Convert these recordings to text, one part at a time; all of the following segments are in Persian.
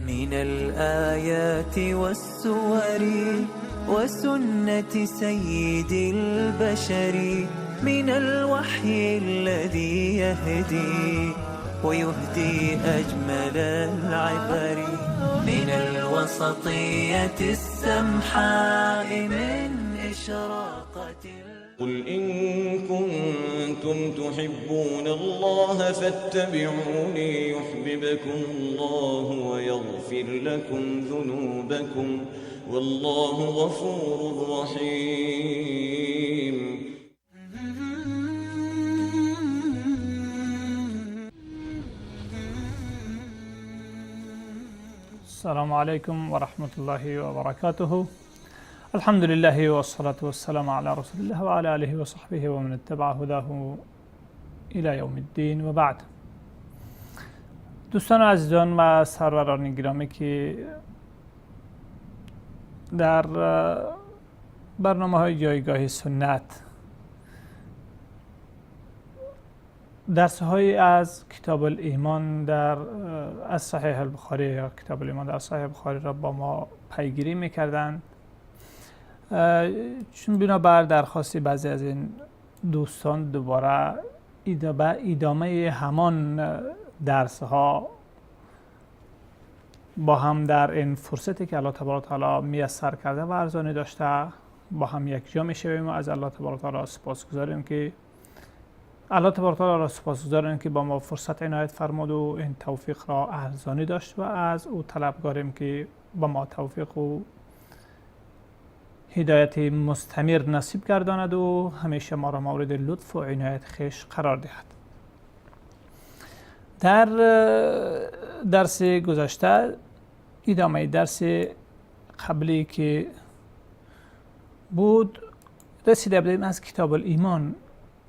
من الآيات والسور وسنة سيد البشر، من الوحي الذي يهدي ويهدي أجمل العبر، من الوسطية السمحاء من إشراقة. قل إن كنتم تحبون الله فاتبعوني يحببكم الله ويغفر لكم ذنوبكم والله غفور رحيم. السلام عليكم ورحمة الله وبركاته. الحمد لله والصلاة والسلام على رسول الله وعلى آله وصحبه ومن اتبع هداه إلى یوم الدین و بعد. دوستان عزیزان و سروران گرامی که در برنامه‌های جایگاه سنت درس‌هایی از کتاب الایمان از صحیح البخاری یا کتاب الایمان در صحیح البخاری را با ما پیگیری می‌کردند، چون بنابر درخواستی بعضی از این دوستان دوباره ادامه همان درس‌ها با هم در این فرصتی که الله تبارک و تعالی میسر کرده و ارزانی داشته با هم یک جا میشویم و از الله تبارک و تعالی سپاسگزاریم که الله تبارک و تعالی را سپاسگزاریم که با ما فرصت عنایت فرمود و این توفیق را ارزانی داشت و از او طلبگاریم که با ما توفیق و هدایت مستمر نصیب گرداند و همیشه ما را مورد لطف و عنایت خویش قرار دهد. در درس گذشته ادامه درس قبلی که بود رسیده بودیم از کتاب الایمان.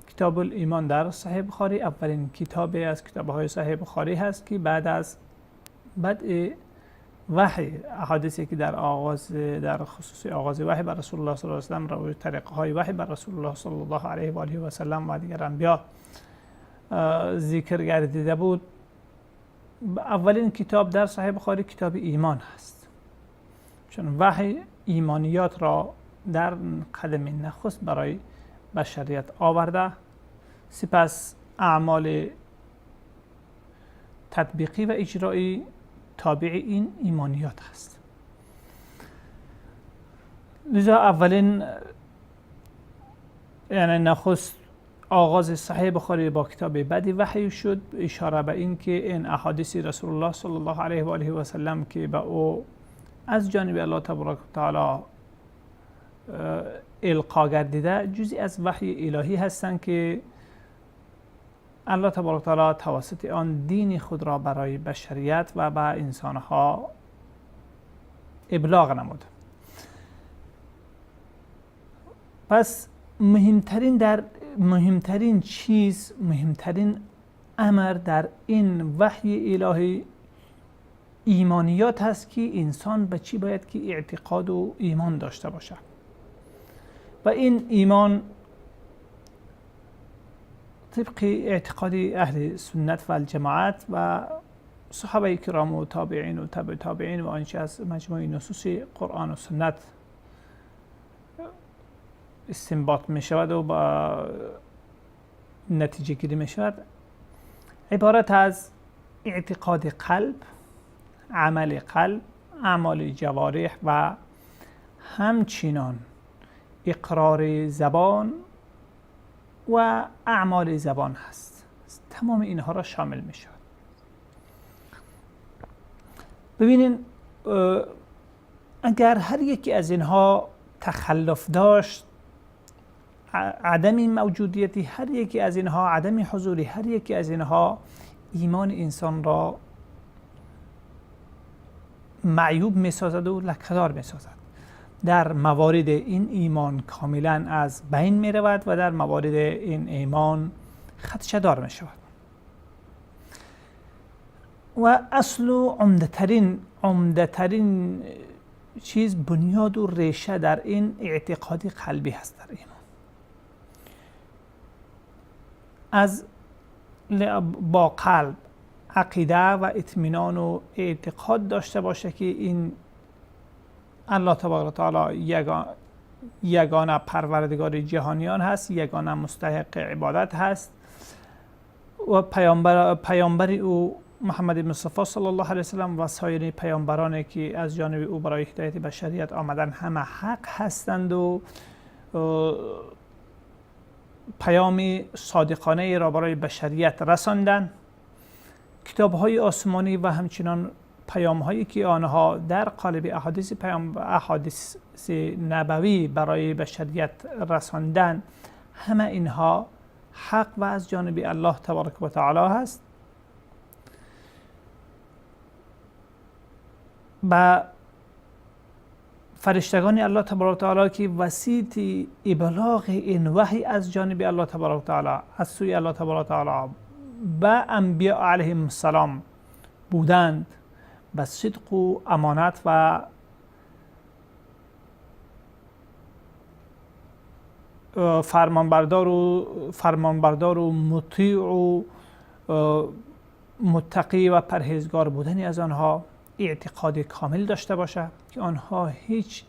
کتاب الایمان در صحیح بخاری اولین کتاب از کتاب‌های صحیح بخاری هست که بعد از بدء وحی احادیثی که در خصوص آغاز وحی بر رسول الله صلی الله علیه و سلم روی طریقه های وحی بر رسول الله صلی الله علیه و آله و سلم و دیگر انبیا ذکر گردیده بود. اولین کتاب در صحیح بخاری کتاب ایمان هست، چون وحی ایمانیات را در قدم نخست برای بشریت آورده، سپس اعمال تطبیقی و اجرایی تابع این ایمانیات هست. لذا اولین یعنی نخست آغاز صحیح بخاری با کتاب بدی وحی شد، اشاره به این که این احادیث رسول الله صلی الله علیه و آله و سلم که به او از جانب الله تبارک و تعالی القا گردیده جزئی از وحی الهی هستند که الله تبارک و تعالی توسط آن دین خود را برای بشریت و به انسانها ابلاغ نمود. پس مهمترین امر در این وحی الهی ایمانیات هست که انسان به چی باید که اعتقاد و ایمان داشته باشه و این ایمان طبق اعتقاد اهل سنت و الجماعت و صحابه کرام و تابعین و تبع تابعین و آنچه از مجموع نصوص قرآن و سنت استنباط می شود و با نتیجه گیری می شود، عبارت از اعتقاد قلب، عمل قلب، اعمال جوارح و همچنان اقرار زبان و اعمال زبان هست. تمام اینها را شامل می شود. ببینین اگر هر یکی از اینها تخلف داشت، عدم موجودیتی هر یکی از اینها، عدم حضوری هر یکی از اینها ایمان انسان را معیوب می سازد و لکه‌دار می سازد. در موارد این ایمان کاملا از بین می رود و در موارد این ایمان خدشه دار می شود. و اصل و عمدترین چیز، بنیاد و ریشه در این اعتقاد قلبی هست در ایمان. با قلب عقیده و اطمینان و اعتقاد داشته باشه که این الله تبارک و تعالی یگانه پروردگار جهانیان هست، یگانه مستحق عبادت هست و پیامبر او محمد مصطفی صلی الله علیه وسلم و سایر پیامبرانی که از جانب او برای هدایت بشریت آمدن همه حق هستند و پیام صادقانه را برای بشریت رساندند. کتاب‌های آسمانی و همچنان پیام‌هایی که آنها در قالب احادیث نبوی برای بشریت رساندند، همه اینها حق و از جانب الله تبارک و تعالی هست. و فرشتگان الله تبارک و تعالی که وسیط ابلاغ این وحی از جانب الله تبارک و تعالی، از سوی الله تبارک و تعالی و انبیاء علیهم السلام بودند، به صدق و امانت و فرمانبردار و مطیع و متقی و پرهیزگار بودنی از آنها اعتقاد کامل داشته باشه که آنها هیچ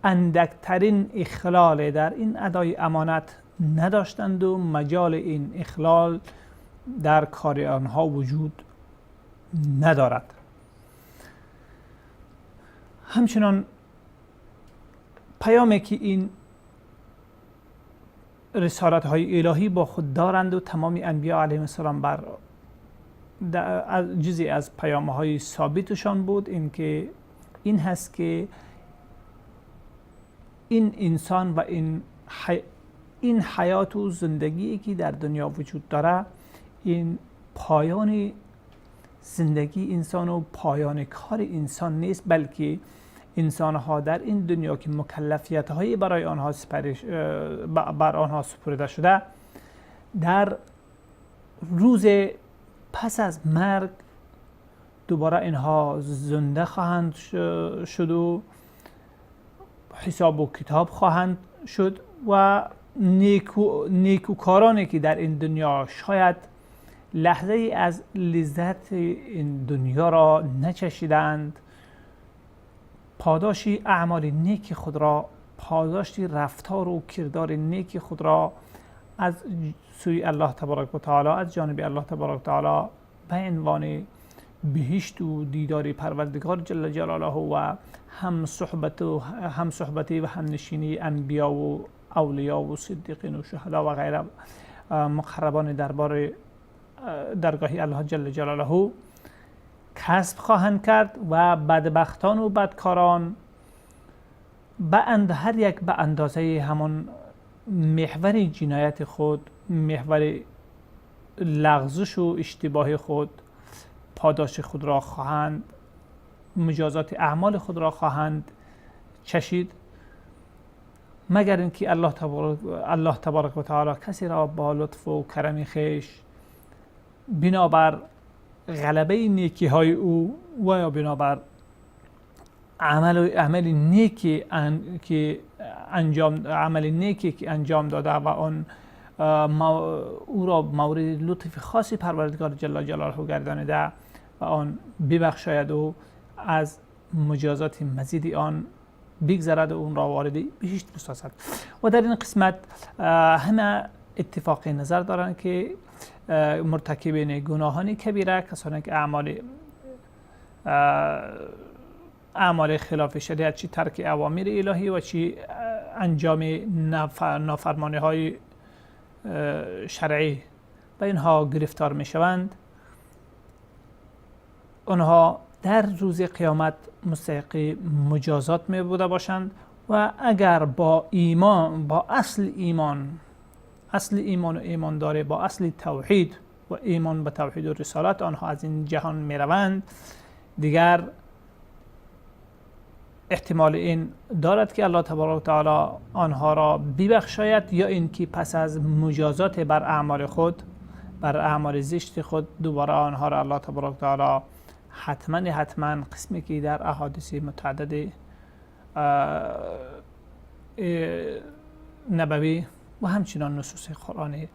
اندکترین اخلال در این ادای امانت نداشتند و مجال این اخلال در کار آنها وجود ندارد. همچنان پیامی که این رسالت های الهی با خود دارند و تمام انبیاء علیهم السلام جزئی از پیام های ثابتشان بود، این هست که این انسان و این حیات و زندگی که در دنیا وجود داره، این پایان زندگی انسان و پایان کار انسان نیست، بلکه انسانها در این دنیا که مکلفیت هایی برای آنها بر آنها سپرده شده، در روز پس از مرگ دوباره اینها زنده خواهند شد و حساب و کتاب خواهند شد و نیکوکارانی که در این دنیا شاید لحظه ای از لذت این دنیا را نچشیدند، پاداشی اعمال نیک خود را، پاداشی رفتار و کردار نیک خود را از سوی الله تبارک و تعالی، از جانب الله تبارک و تعالی به عنوان بهشت و دیدار پروردگار جل جلاله و هم صحبتی و هم نشینی انبیا و اولیا و صدیقین و شهدا و غیره مقربان درگاه الله جل جلاله کسب خواهند کرد و بدبختان و بدکاران هر یک به اندازه همان محور جنایت خود، محور لغزش و اشتباه خود پاداش خود را خواهند، مجازات اعمال خود را خواهند چشید، مگر اینکه الله تبارک و تعالی کسی را با لطف و کرم خویش بنابر غلبه نیکی های او و یا بنابر عمل نیکی که انجام داده و آن او را مورد لطف خاصی پروردگار جل جلاله گردانیده و آن ببخشاید و از مجازات مزید آن بگذرد و اون را وارد بهشت بسازد. و در این قسمت همه اتفاق نظر دارند که مرتکبین گناهان کبیره، کسانی که اعمال خلاف شریعت، چی ترک اوامر الهی و چی انجام نافرمانی های شرعی و اینها گرفتار می شوند، آنها در روز قیامت مستحق مجازات می بوده باشند و اگر با اصل ایمان و ایمانداری، با اصل توحید و ایمان به توحید و رسالت آنها از این جهان می روند، دیگر احتمال این دارد که الله تبارک و تعالی آنها را ببخشاید یا اینکه پس از مجازات بر اعمال زشت خود دوباره آنها را الله تبارک و تعالی حتما قسمی که در احادیث متعدد نبوی و همچنان نصوص قرآنی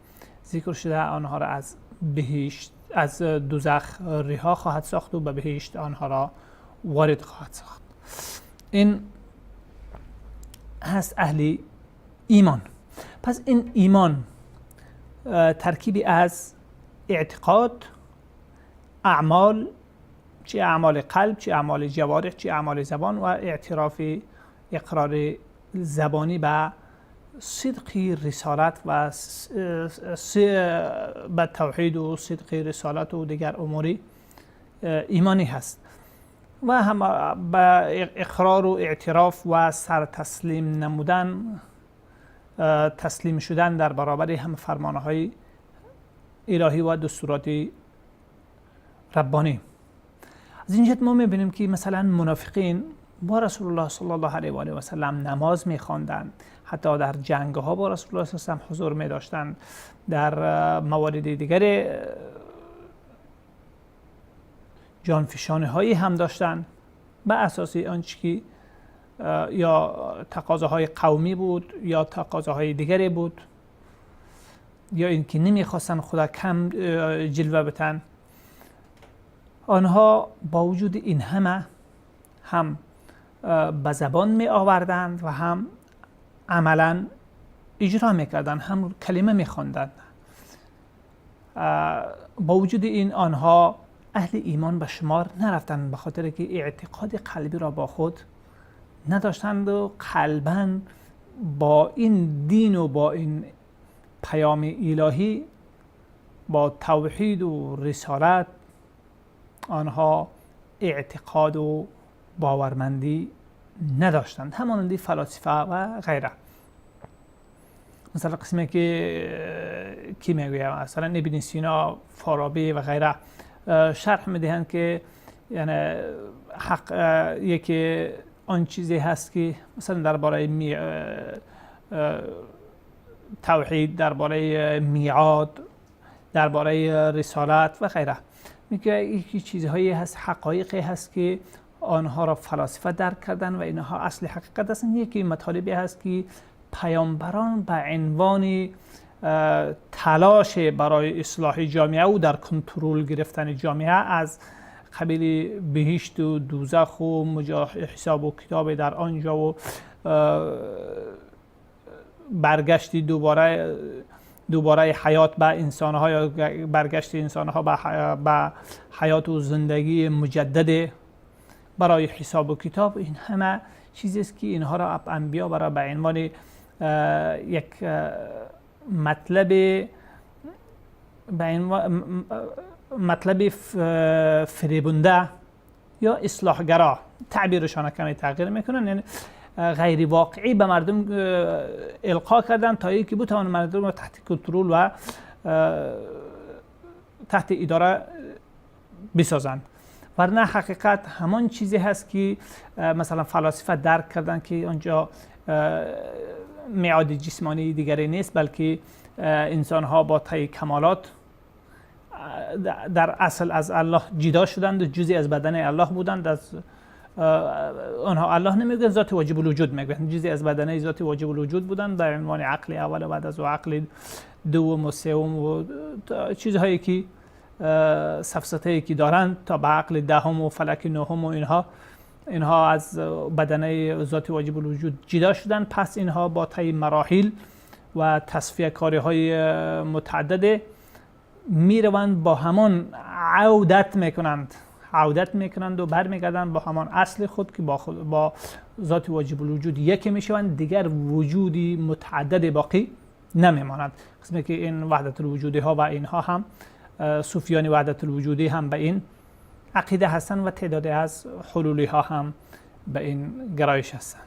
ذکر شده، آنها را از بهشت از دوزخ رها خواهد ساخت و به بهشت آنها را وارد خواهد ساخت. این هست اهل ایمان. پس این ایمان ترکیبی از اعتقاد، اعمال، چه اعمال قلب، چه اعمال جوارح، چه اعمال زبان و اعتراف اقرار زبانی به صدق رسالت و به توحید و صدق رسالت و دیگر امور ایمانی هست و هم به اقرار و اعتراف و سر تسلیم نمودن، تسلیم شدن در برابر هم فرمانهای الهی و دستورات ربانی. از این جهت ما می‌بینیم که مثلا منافقین با رسول الله صلی الله علیه و آله و سلم نماز می‌خواندند، حتی در جنگ‌ها با رسول الله صلی الله علیه و سلم حضور می‌داشتند، در موارد دیگر جانفشانی‌هایی هم داشتند به اساس آنچه که یا تقاضاهای قومی بود یا تقاضاهای دیگری بود یا اینکه نمی‌خواستند خدا کم جلوه بدن. آنها با وجود این همه هم به زبان می آوردند و هم عملاً اجرا می کردند، هم کلمه می خواندند. با وجود این آنها اهل ایمان به شمار نرفتند، به خاطر که اعتقاد قلبی را با خود نداشتند و قلباً با این دین و با این پیام الهی، با توحید و رسالت آنها اعتقاد و باورمندی نداشتند، همانندی فلاسفه و غیره. مثلا قسمی که کی میگویم، مثلا ابن سینا، فارابی و غیره شرح میدهند که یعنی حق یکی آن چیزی هست که مثلا درباره توحید، درباره میعاد، درباره رسالت و غیره میگه یکی چیزهایی هست، حقایقی هست که آنها را فلاسفه درک کردن و اینها اصل حقیقت هستند. یکی مطالبی هست که پیامبران به عنوان تلاش برای اصلاح جامعه و در کنترل گرفتن جامعه از قبیل بهشت و دوزخ و حساب و کتاب در آنجا و برگشتی دوباره حیات به انسان‌ها یا برگشت انسان‌ها به حیات و زندگی مجدد برای حساب و کتاب، این همه چیزی است که اینها را انبیا برای به عنوان یک مطلب فریبنده یا اصلاحگرا تعبیرشان کمی تغییر میکنن، یعنی غیر واقعی به مردم القا کردن تا اینکه بتوان مردم را تحت کنترل و تحت اداره بسازند. ورنه حقیقت همان چیزی هست که مثلا فلاسفه درک کردن که آنجا میعاد جسمانی دیگری نیست، بلکه انسان ها با طی کمالات در اصل از الله جدا شدند و جزئی از بدن الله بودند. از آنها الله نمیگن، ذات واجب الوجود میگن، جزئی از بدن ذات واجب الوجود بودند به عنوان عقل اول و بعد از عقل دوم و سوم و چیزهایی که سفسطه‌ای که دارند تا به عقل دهم و فلک نهم و اینها از بدنه ذات واجب الوجود جدا شدند. پس اینها با طی مراحل و تصفیه کاری های متعدد میروند، با همان عودت میکنند و برمیگردند با همان اصل خود که با ذات واجب الوجود یکی میشوند، دیگر وجودی متعدد باقی نمیماند. قسمی که این وحدت الوجودی ها و اینها هم صوفیان وحدت الوجودی هم به این عقیده هستند و تعدادی از حلولی ها هم به این گرایش هستند.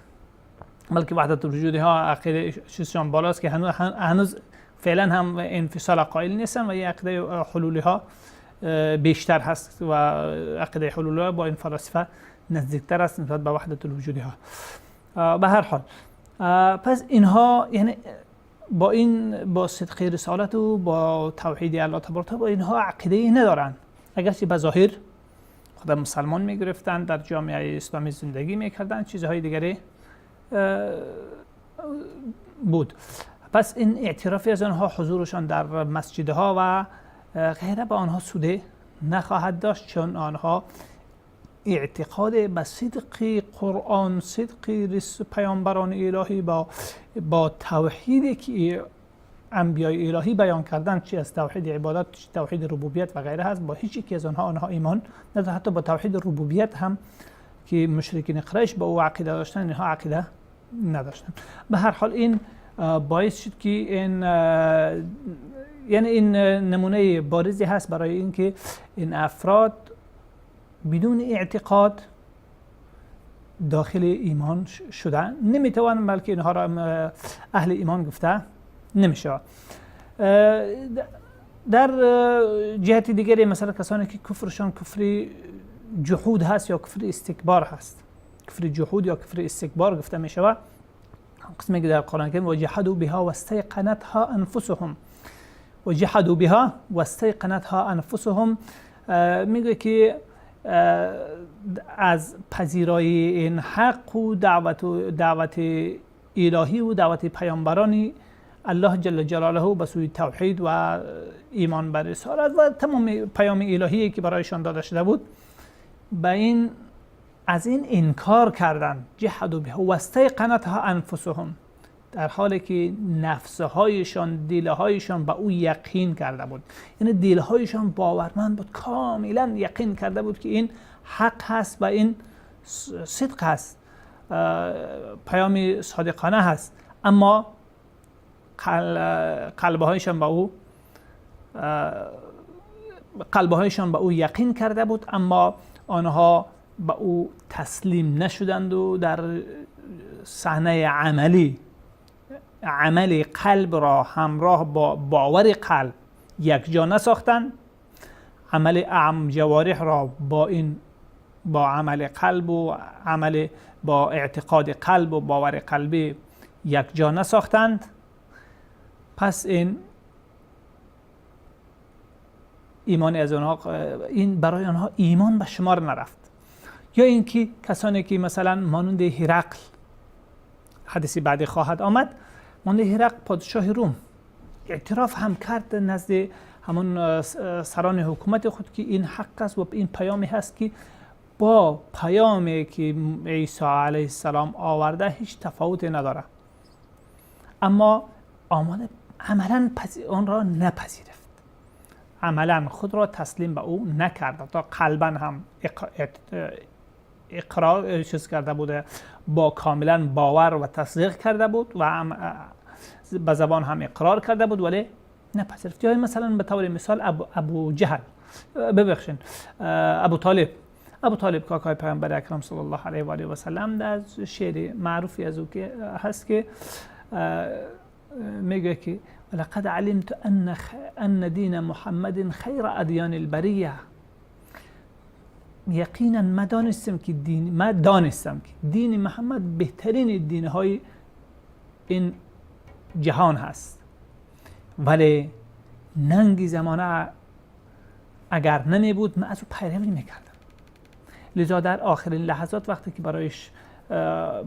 بلکه وحدت الوجودی ها عقیده چیزشان بالاست که هنوز فعلا هم انفصال قائل نیستن و این عقیده حلولی ها بیشتر هست و عقیده حلولی ها با این فلاسفه نزدیکتر است نسبت به وحدت الوجودی ها. به هر حال پس اینها یعنی با صدق رسالت و با توحید الله تبارک با اینها عقیده ندارن، اگرچه به ظاهر خود مسلمان میگرفتن، در جامعه اسلامی زندگی میکردن، چیزهای دیگری بود. پس این اعترافی از آنها حضورشان در مسجدها و غیره به آنها سوده نخواهد داشت، چون آنها اعتقاد به صدق قرآن، صدق پیامبران الهی با توحیدی که انبیای الهی بیان کردن، چی از توحید عبادت، توحید ربوبیت و غیره هست، با هیچ یکی از آنها ایمان ندارد. حتی با توحید ربوبیت هم که مشرکین قریش با او عقیده داشتن، اینها عقیده نداشتن. به هر حال این باعث شد که این نمونه بارزی هست برای اینکه این افراد بدون اعتقاد داخل ایمان شدن نمیتوانند، بلکه اینها را اهل ایمان گفته نمیشه. در جهت دیگری مثلا کسانی که کفرشان کفر جحود هست یا کفر استکبار هست، کفر جحود یا کفر استکبار گفته می شود، قسمی که در قرآن کریم وجحدوا بها واستيقنتها انفسهم، وجحدوا بها واستيقنتها انفسهم، میگه که از پذیرای این حق و دعوت الهی و دعوت پیامبران الله جل جلاله به سوی توحید و ایمان بر رسالت و تمام پیام الهی که برایشان داده شده بود، از این انکار کردن. جحدوا بها واستيقنتها انفسهم، در حالی که نفسهایشان، دلهایشان به او یقین کرده بود، یعنی دلهایشان باورمند بود، کاملا یقین کرده بود که این حق هست و این صدق هست، پیام صادقانه هست، اما قلبهایشان به او یقین کرده بود، اما آنها به او تسلیم نشدند و در صحنه عمل قلب را همراه با باور قلب یک جا نساختند، عمل جوارح را با عمل قلب و با اعتقاد قلب و باور قلبی یک جا نساختند. پس ایمان از آنها، این برای آنها ایمان به شمار نرفت. یا اینکه کسانی که مثلا مانند هرقل، حدیثی بعدی خواهد آمد، مانند هرقل پادشاه روم اعتراف هم کرد نزد همون سران حکومت خود که این حق است و این پیامی هست که با پیامی که عیسی علیه السلام آورده هیچ تفاوتی نداره، اما آماده عملا آن را نپذیرفت، عملا خود را تسلیم به او نکرد، تا قلبا هم اقرار کرده بوده، با کاملا باور و تصدیق کرده بود و به زبان هم اقرار کرده بود ولی نپذیرفت. یا مثلا به طور مثال ابو طالب کاکای پیامبر اکرم صلی الله علیه و آله و سلم، در شعر معروفی از او که هست که میگه که لقد علمت ان دین محمد خیر ادیان البریه، یقینا ما دانستم که دین محمد بهترین دین‌های این جهان هست، ولی ننگ زمانه اگر نمی بود من از او پیروی میکردم. لذا در آخرین لحظات وقتی که برایش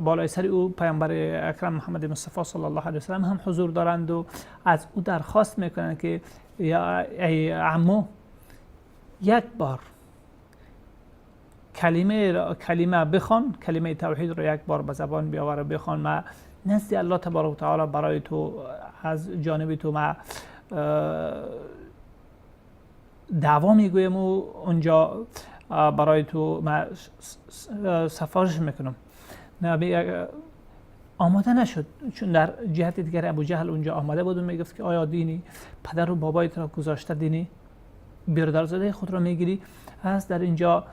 بالای سر او پیامبر اکرم محمد مصطفی صلی الله علیه و سلم هم حضور دارند و از او درخواست میکنند که ای عمو، یک بار کلمه بخوان، کلمه توحید رو یک بار به زبان بیاور و بخوان، ما نزد الله تبارک و تعالی برای تو از جانب تو ما دعوا میگویم و اونجا برای تو ما سفارش میکنم. نبی آماده نشد، چون در جهت دیگر ابو جهل اونجا آماده بود و میگفت که آیا دینی پدر و بابایت را گذاشته، دینی برادرزاده خود را میگیری؟ از در اینجا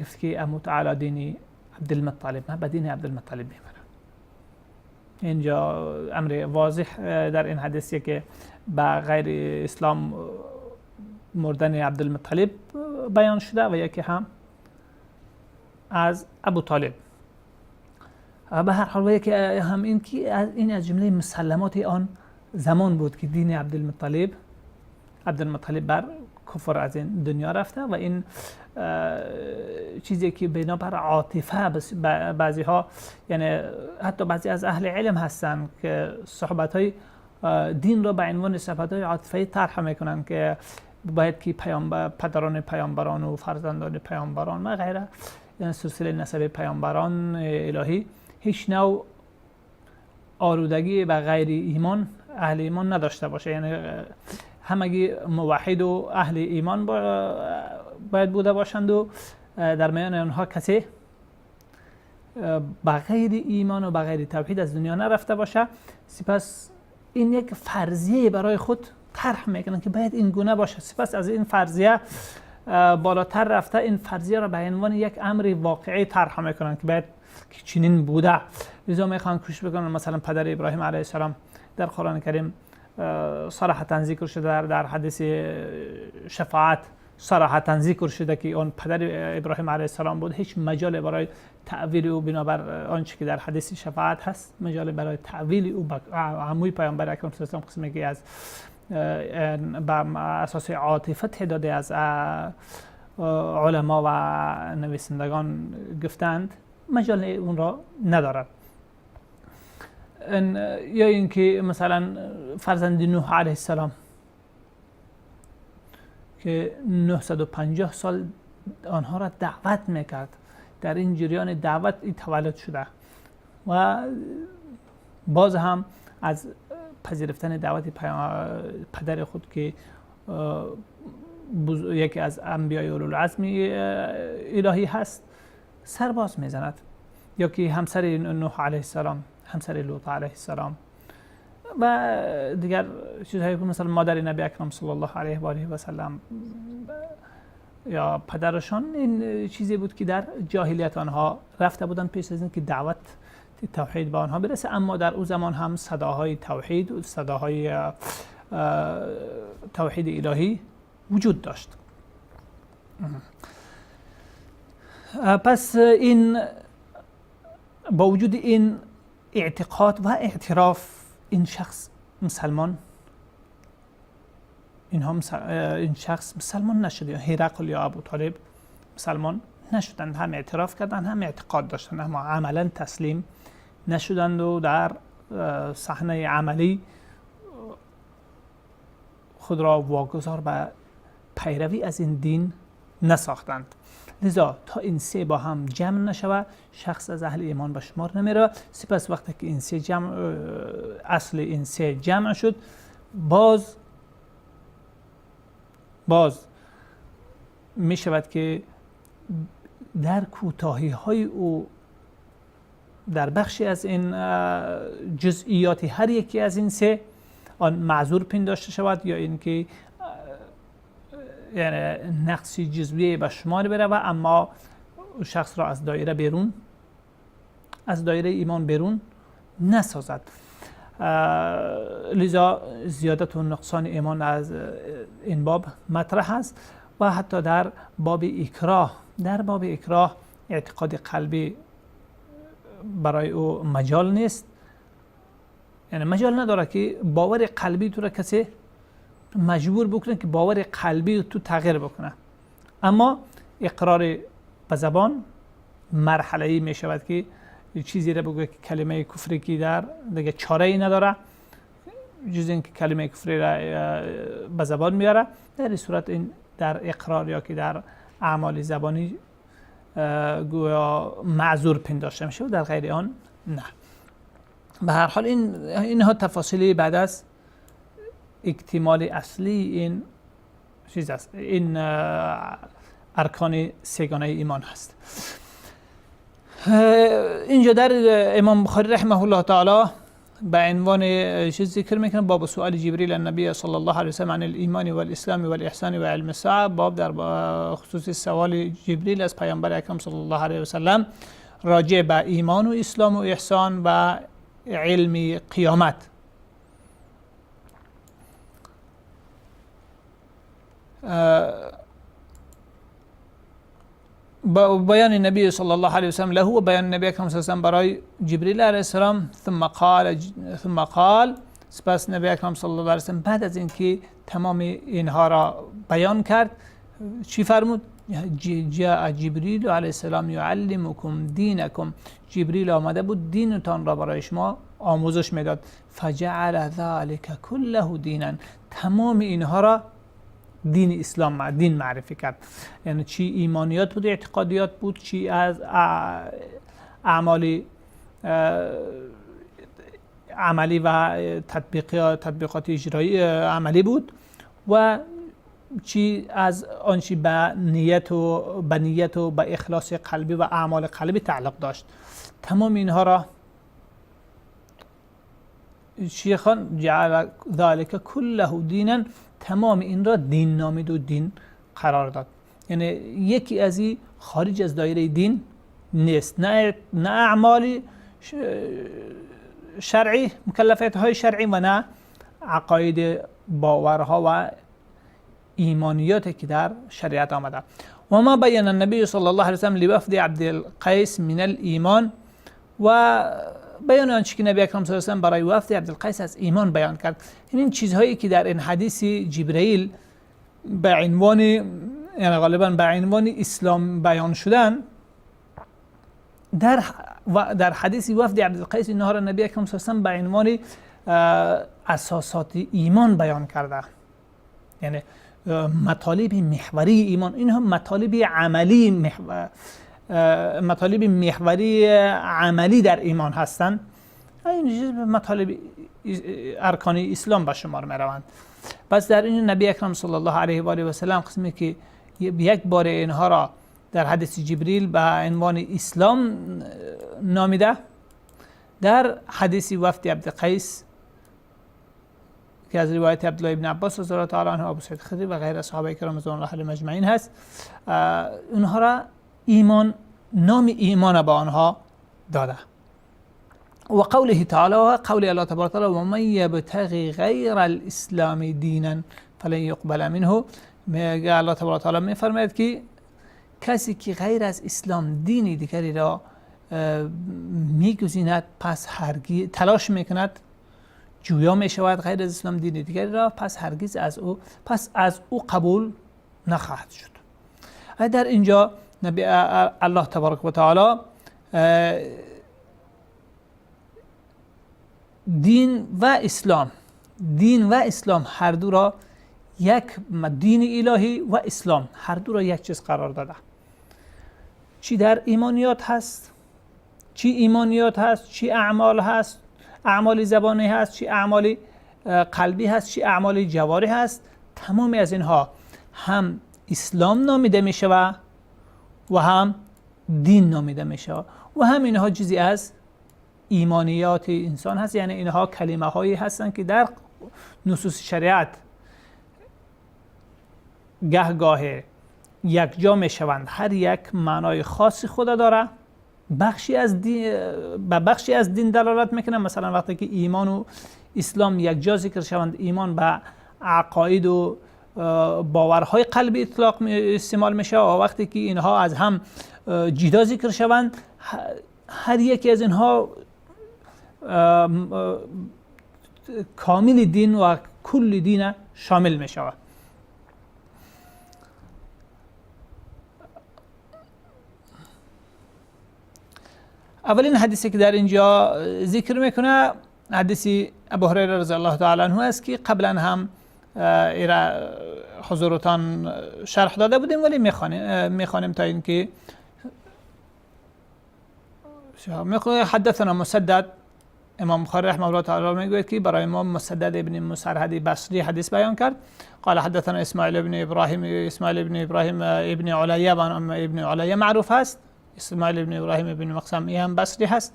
گفت که اموت علی دینی عبدالمطلب، من به دین عبدالمطلب میمرم. اینجا امر واضح در این حدیثی که به غیر اسلام مردن عبدالمطلب بیان شده و یکی هم از ابو طالب. به هر حال یکی هم این از جمله مسلمات آن زمان بود که دین عبدالمطلب بر کفر از این دنیا رفته و این چیزی که بنابر عاطفه بعضی ها، یعنی حتی بعضی از اهل علم هستن که صحبت های دین را به عنوان صحبت های عاطفی طرح میکنن که باید که پدران پیامبران و فرزندان پیامبران و غیره، یعنی سلسله نسب پیامبران الهی، هیچ نوع آلودگی و غیر ایمان اهل ایمان نداشته باشه. یعنی همگی موحد و اهل ایمان باید بوده باشند و در میان آنها کسی با غیر ایمان و با غیر توحید از دنیا نرفته باشه. سپس این یک فرضیه برای خود طرح میکنن که باید این گونه باشه. سپس از این فرضیه بالاتر رفته این فرضیه را به عنوان یک امر واقعی طرح میکنن که باید که چنین بوده. لذا میخوان کوشش بکنن مثلا پدر ابراهیم علیه السلام در قرآن کریم صراحتا ذکر شده، در حدیث شفاعت صراحتا ذکر شده که اون پدر ابراهیم علیه السلام بود. هیچ مجال برای تعویل او بنابر آنچه که در حدیث شفاعت هست مجال برای تعویل او عموی پیامبر اکرم صلی الله علیه و قسمی که از بر اساس عاطفت داده از علما و نویسندگان گفتند مجال اون را ندارد. یا اینکه مثلا فرزند نوح علیه السلام که 950 سال آنها را دعوت میکرد، در این جریان دعوت تولد شده و باز هم از پذیرفتن دعوت پدر خود که یکی از انبیای اولوالعزم الهی هست سرباز میزند. یا که همسر نوح علیه السلام، همسر لوط علیه السلام و دیگر چیزهایی که مثلا مادر نبی اکرم صلی الله علیه و آله و سلم یا پدرشان، این چیزی بود که در جاهلیت آنها رفته بودن پیش از اینکه دعوت توحید به آنها برسه. اما در او زمان هم صداهای توحید و صداهای توحید الهی وجود داشت. پس این با وجود این اعتقاد و اعتراف این شخص مسلمان، این شخص مسلمان نشد. یا هرقل یا ابو طالب مسلمان نشدند، هم اعتراف کردند هم اعتقاد داشتند اما عملا تسلیم نشدند و در صحنه عملی خود را واگذار به پیروی از این دین نساختند. لذا تا این سه با هم جمع نشود شخص از اهل ایمان به شمار نمیره. سپس وقتی که این سه اصل این سه جمع شد باز می شود که در کوتاهی های او در بخشی از این جزئیات هر یکی از این سه آن معذور پنداشته شود یا اینکه یعنی نقصی جزوی به شمار بره و اما شخص را از دایره بیرون، از دایره ایمان بیرون نسازد. لذا زیادت و نقصان ایمان از این باب مطرح است و حتی در باب اکراه اعتقاد قلبی برای او مجال نیست. یعنی مجال نداره که باور قلبی تو را کسی مجبور بکنه که باور قلبی تو تغییر بکنه. اما اقرار به زبان مرحله‌ای می شود که چیزی را بگه که کلمه کفری که در دیگه چاره ای نداره جز اینکه کلمه کفری را به زبان میاره. در این صورت این در اقرار یا که در اعمال زبانی گویا معذور پنداشته میشه و در غیر آن نه. به هر حال اینها تفاصیلی بعد از اکتمال اصلی این چیز است، این ارکان سگانه ایمان هست. اینجا در امام بخاری رحمه الله تعالی به عنوان چیز ذکر میکنه باب سؤال جبریل النبی صلی الله علیه و سلم عن الایمان والاسلام والاحسان و علم الساعه، باب در خصوص سوال جبریل از پیامبر اکرم صلی الله علیه و سلم راجع به ایمان و اسلام و احسان و علم قیامت. بیان نبی صلی الله علیه و سلم له و بیان نبی اکرم صلی الله علیه و سلم برای جبریل علیه السلام. ثم قال سپس نبی اکرم صلی الله علیه و سلم بعد از اینکه تمام اینها را بیان کرد چی فرمود؟ جاء جبریل علیه السلام یعلمکم دینکم، جبریل آمده بود دینتان را برای شما آموزش میداد. فجعل ذلك كله دینا، تمام اینها را دین اسلام دین معرفی کرد. یعنی چی ایمانیات بود، اعتقادیات بود، چی از اعمال عملی و تطبیقات اجرایی عملی بود و چی از آنچه به نیت و به اخلاص قلبی و اعمال قلبی تعلق داشت. تمام اینها را شیخان جعل ذلك کله دینا، تمام این را دین نامید و دین قرار داد. یعنی یکی از این خارج از دایره دین نیست، نه اعمال شرعی، مکلفیت های شرعی و نه عقاید، باورها و ایمانیاتی که در شریعت آمده. و ما بیان النبی صلی الله علیه و سلم لوفد عبدالقیس من الایمان، و بیان آنچه که نبی اکرم صلی الله علیه و سلم برای وفد عبدالقیس از ایمان بیان کرد. این چیزهایی که در این حدیث جبرئیل به عنوان، یعنی غالبا به عنوان اسلام بیان شدن، در حدیث وفد عبدالقیس اینها را نبی اکرم صلی الله علیه و سلم به عنوان اساسات ایمان بیان کرده. یعنی مطالب محوری ایمان، اینها مطالب عملی، مطالب محوری عملی در ایمان هستند. این مطالب ارکان اسلام به شمار می روند. پس در این نبی اکرم صلی الله علیه و آله و سلم قسمی که یک بار اینها را در حدیث جبریل به عنوان اسلام نامیده، در حدیث وفد عبدالقیس که از روایت عبدالله ابن عباس رضی الله تعالی عنه، ابو سعید خدری و غیر صحابه کرام رضوان الله علیهم اجمعین هست، اونها را ایمان، نام ایمان به آنها داده. و قوله تعالی، و قول الله تبارک و تعالی، و من یبتغی غیر الاسلام دینا فلن یقبل منه. میگه الله تبارک و تعالی میفرماید که کسی که غیر از اسلام دینی دیگری را میگزیند، پس هرگز تلاش میکند، جویا میشود غیر از اسلام دینی دیگری را، پس هرگز از او قبول نخواهد شد. در اینجا نبی الله تبارک و تعالی دین و اسلام هر دو را یک، دین الهی و اسلام هر دو را یک چیز قرار داده. چی در ایمانیات هست، چی اعمال هست، اعمال زبانی هست، چی اعمال قلبی هست، چی اعمال جواری هست، تمامی از اینها هم اسلام نامیده می شود و هم دین نامیده می شود و هم اینها جزئی از ایمانیات انسان هست. یعنی اینها کلمه هایی هستند که در نصوص شریعت گاه یک جا می شوند، هر یک معنای خاصی خود داره، بخشی از دین دلالت میکنه. مثلا وقتی که ایمان و اسلام یک جا ذکر شوند، ایمان به عقاید و باورهای قلبی استعمال میشه، و وقتی که اینها از هم جدا ذکر شوند، هر یکی از اینها کامل دین و کل دین شامل میشه. اولین حدیثی که در اینجا ذکر میکنه حدیث ابو هریره رضی الله تعالی عنه است که قبلا هم حضورتان شرح داده بودیم، ولی میخوانیم تا اینکه حدثنا مسدد، امام بخاری رحمه الله تعالی میگوید که برای ما مسدد ابن مسرهد بصری حدیث بیان کرد. قال حدثنا اسماعیل ابن ابراهیم ابن علیه، ابن علیه معروف هست، اسماعیل ابن ابراهیم ابن مقسم ای هم بصری هست،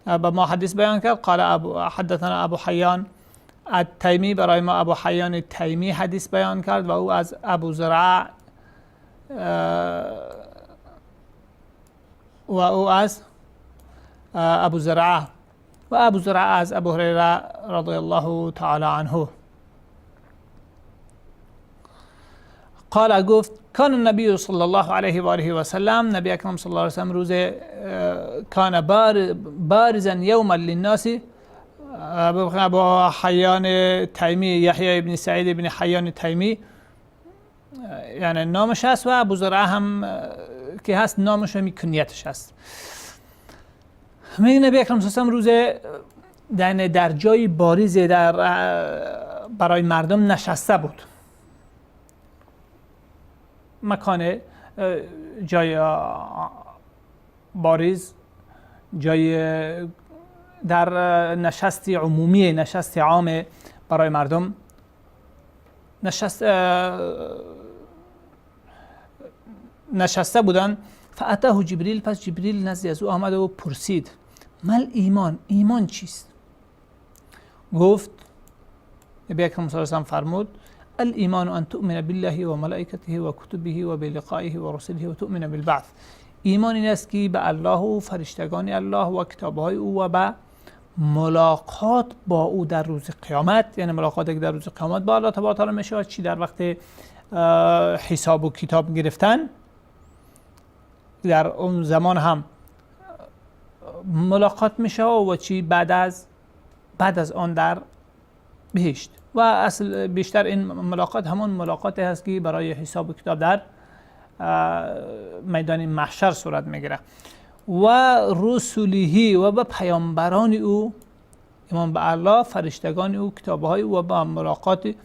با ما حدیث بیان کرد. قال حدثنا ابو حیان التیمی، برای ما ابو حیان التیمی حدیث بیان کرد و او از ابو زرعه از ابو هریره رضی الله تعالی عنه قال، گفت کان النبی صلی الله علیه و آله و سلم، نبی اکرم صلی الله علیه و سلم روز کان بارزا یوما للناس، ابو حیان تیمی یحیی ابن سعید ابن حیان تیمی یعنی نامش هست، و ابو زرعه هم که هست نامش و کنیتش هست. میگه نبی اکرم صلی الله علیه و سلم روز در جای باریز برای مردم نشسته بود مکان جای باریز، جای در نشست عمومی، نشست عام برای مردم نشسته بودن. فاتاه جبریل، پس جبریل نزد از او آمد و پرسید مل ایمان، ایمان چیست؟ گفت نبی اکرم صلی الله علیه و فرمود الایمان ان تؤمن بالله و ملائکته و کتبه و بلقائه و رسله و تؤمن بالبعث. ایمان این است که به الله و فرشتگان الله و کتابهای او و به ملاقات با او در روز قیامت، یعنی ملاقاتی که در روز قیامت با الله تبارک و تعالی میشه، چی در وقت حساب و کتاب گرفتن در اون زمان هم ملاقات میشه و چی بعد از آن در بهشت. و اصل بیشتر این ملاقات همون ملاقاتی هست که برای حساب و کتاب در میدان محشر صورت میگیره. و رسوله و به پیامبران او، ایمان به الله، فرشتگان او، کتابهای او و با ملاقات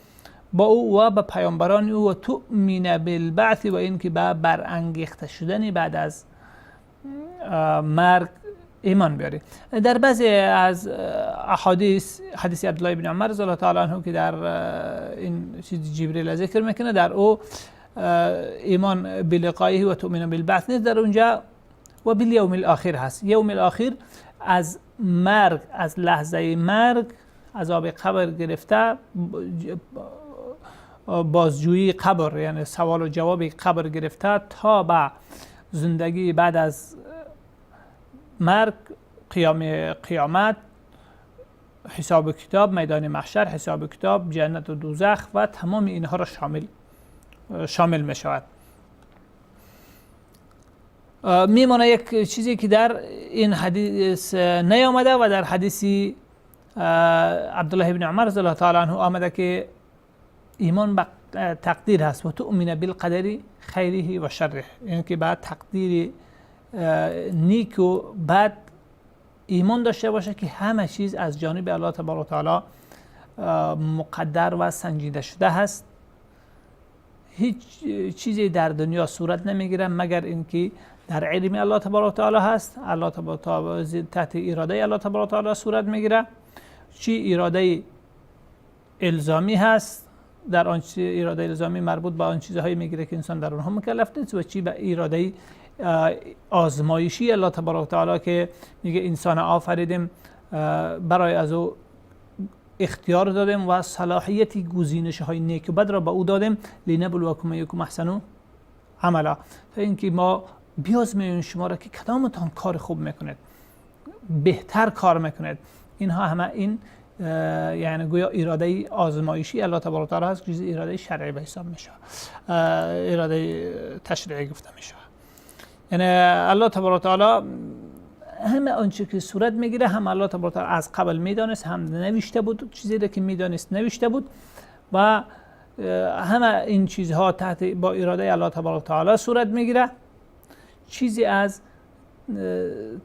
با او و به پیامبران او و تؤمن بالبعث و این که به برانگیخته شدن بعد از مرگ ایمان بیاری. در بعضی از احادیث، حدیث عبدالله بن عمر رضی الله تعالی عنه که در این چیز جبریل ذکر میکنه، در او ایمان بلقائه و تؤمن بالبعث نیست، در اونجا و بالیوم الاخر هست. یوم الاخر از مرگ، از لحظه مرگ، عذاب قبر گرفته، بازجویی قبر یعنی سوال و جواب قبر گرفته تا به زندگی بعد از مرگ، قیامت، حساب و کتاب، میدان محشر، حساب و کتاب، جنت و دوزخ و تمام اینها را شامل می شود. میمونه یک چیزی که در این حدیث نیامده و در حدیث عبدالله بن عمر رضی الله تعالی عنه آمده که ایمان به تقدیر هست و تؤمن بالقدر خیره و شره، یعنی که بعد تقدیر نیک و بد ایمان داشته باشه که همه چیز از جانب الله تبارک و تعالی مقدر و سنجیده شده هست. هیچ چیزی در دنیا صورت نمیگیره مگر اینکه در علم الله تبارک و تعالی هست. الله تبارک و تعالی تحت اراده الله تبارک و تعالی صورت میگیره. چی اراده الزامی هست، در آن اراده الزامی مربوط به آن چیزهایی میگیره که انسان در اونها مکلف نیست، و چی به اراده آزمایشی الله تبارک و تعالی که میگه انسان آفریدیم برای از او اختیار دادیم و صلاحیتی گزینش های نیک و بد را به او دادیم لنبلوکم ایکم احسن عملا، تا اینکه ما بیازماییم شما را که کدامتان کار خوب میکنید، بهتر کار میکنید. اینها همه این یعنی گویا اراده آزمایشی الله تبارک و تعالی هست که اراده شرعی به حساب میشه، اراده تشریعی گفته میشه. یعنی الله تبارک و تعالی همه آنچه که صورت میگیره هم الله تبارک و تعالی از قبل میدانست، هم نوشته بود، چیزی را که میدانست نوشته بود و همه این چیزها تحت با اراده الله تبارک و تعالی صورت میگیره. چیزی از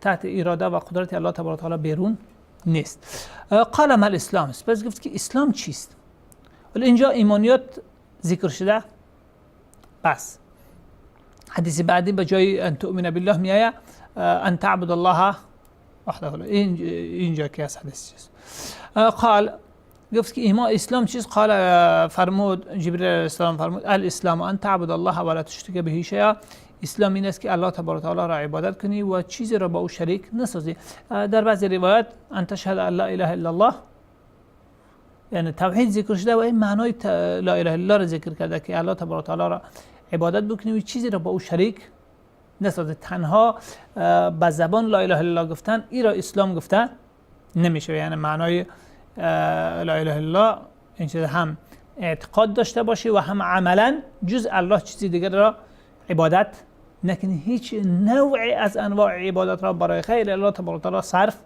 تحت اراده و قدرت الله تبارک و تعالی بیرون نیست. قال ما الاسلام، پس گفت که اسلام چیست؟ ولی اینجا ایمانیات ذکر شده. بس حدیث بعدی به جای ان تؤمن بالله میایه ان تعبد الله وحده. اینجا که از حدیث چیست؟ قال، گفت که ایمان اسلام چیست؟ قال، فرمود جبریل علیه السلام فرمود الاسلام ان تعبد الله ولا تشرک به شیئا. اسلام این است که الله تبارک و تعالی را عبادت کنی و چیزی را با او شریک نسازی. در بعضی روایات ان تشهد ان لا اله الا الله، یعنی توحید ذکر شده و این معنای لا اله الا الله را ذکر کرده که الله تبارک و تعالی را عبادت بکنی و چیزی را با او شریک نسازی. تنها با زبان لا اله الا الله گفتن این را اسلام گفته نمیشه. یعنی معنای لا اله الا الله این چیز هم اعتقاد داشته باشی و هم عملا جز الله چیزی دیگر را عبادت نکنی، هیچ نوعی از انواع عبادت را برای غیر الله تبارک و تعالی صرف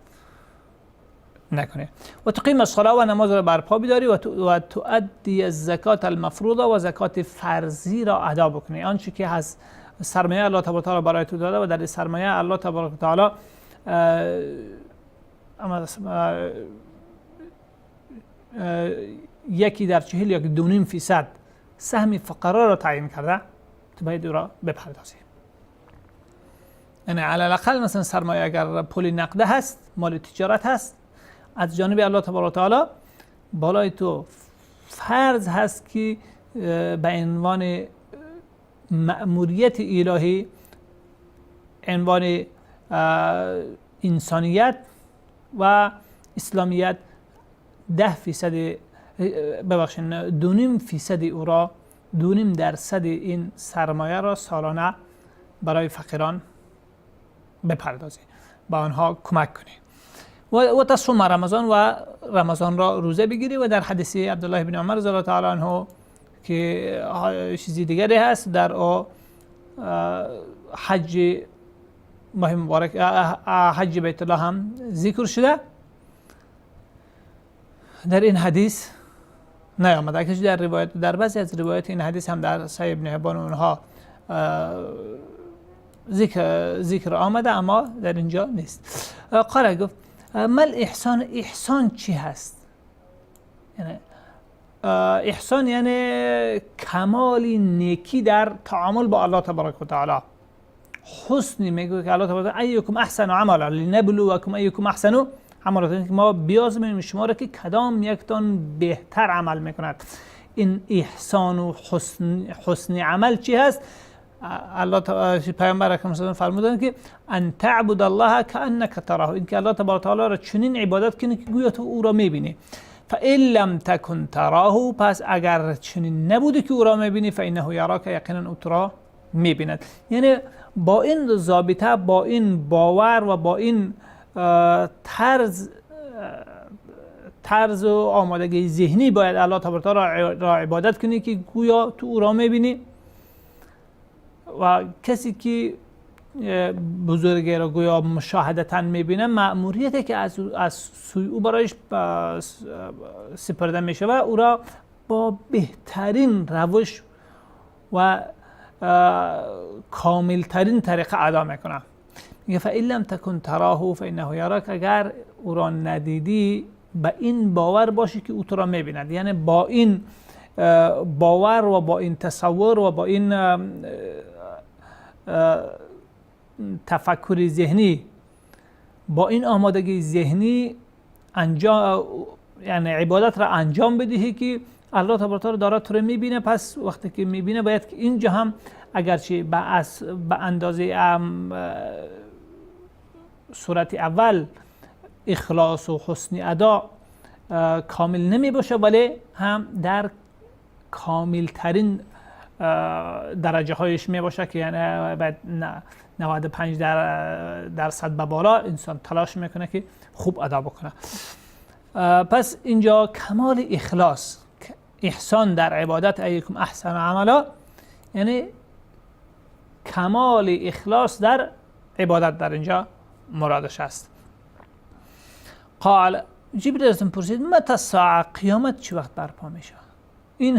نکنی. و تقیم الصلاه و نماز را برپا بداری و تؤدی الزکات المفروضه و زکات فرضی را ادا بکنی. آنچه که از سرمایه الله تبارک و تعالی برای تو داده و در سرمایه الله تبارک و تعالی یکی در 40 یا 2.5% سهم فقرا را تعیین کرده، باید او را بپردازی. یعنی علی الاقل مثلا سرمایه اگر پول نقده هست، مال تجارت هست، از جانب الله تبارک و تعالی بالای تو فرض هست که به عنوان مأموریت الهی، عنوان انسانیت و اسلامیت 10% ببخشید 2.5% او را 2.5% این سرمایه را سالانه برای فقیران بپردازی، با آنها کمک کنی و تصوم رمضان و رمضان را روزه بگیری. و در حدیث عبدالله بن عمر رضی الله تعالی عنه که چیزی دیگری هست در حج ماه مبارک حج بیت الله هم ذکر شده، در این حدیث نیامده که در روایت، در بعضی از روایت این حدیث هم در صحیح ابن حبان اونها ذکر آمده، اما در اینجا نیست. قال گفت مل احسان، احسان چی هست؟ یعنی احسان یعنی کمال نیکی در تعامل با الله تبارک و تعالی. حسن میگه که الله تبارک ایکم احسن عملا لنبلوکم ایکم احسن عملا، که ما بیازمیم شما را که کدام یکتان بهتر عمل میکند. این احسان و حسن عمل چی هست؟ الله پیامبر اکرم صلی الله علیه و فرمودند که ان تعبد الله کانک تراه، این که الله تبارک و تعالی را چنین عبادت کنی که گویا تو او را میبینی. فإن لم تكن تراه، پس اگر چنین نبودی که او را میبینی، فإنه یراک، یقینا او تو را میبیند. یعنی با این ضابطه، با این باور و با این طرز و آمادگی ذهنی باید الله تبارک و تعالی را عبادت کنی که گویا تو او را میبینی. و کسی که بزرگی را گویا مشاهدتاً میبینه، مأموریتی که از سوی او برایش سپرده میشه و او را با بهترین روش و کاملترین طریقه ادا میکنه. میگه فإن لم تکن تراه فإنه یراک، اگر او را ندیدی به این باور باشی که او تو را میبیند. یعنی با این باور و با این تصور و با این تفکر ذهنی، با این آمادگی ذهنی انجام، یعنی عبادت را انجام بدهی که الله تبارک و تعالی داره تو رو میبینه. پس وقتی که میبینه باید که اینجا هم اگرچه به اندازه صورت اول اخلاص و حسن ادا کامل نمی باشه، ولی هم در کامل ترین درجه هایش می باشه که یعنی بعد 95% به بالا انسان تلاش میکنه که خوب ادا بکنه. پس اینجا کمال اخلاص، احسان در عبادت، ایکم احسن عملا، یعنی کمال اخلاص در عبادت در اینجا مرادش است. قال جبرئیل ازم پرسید متى الساعه، قیامت چه وقت برپا میشه؟ این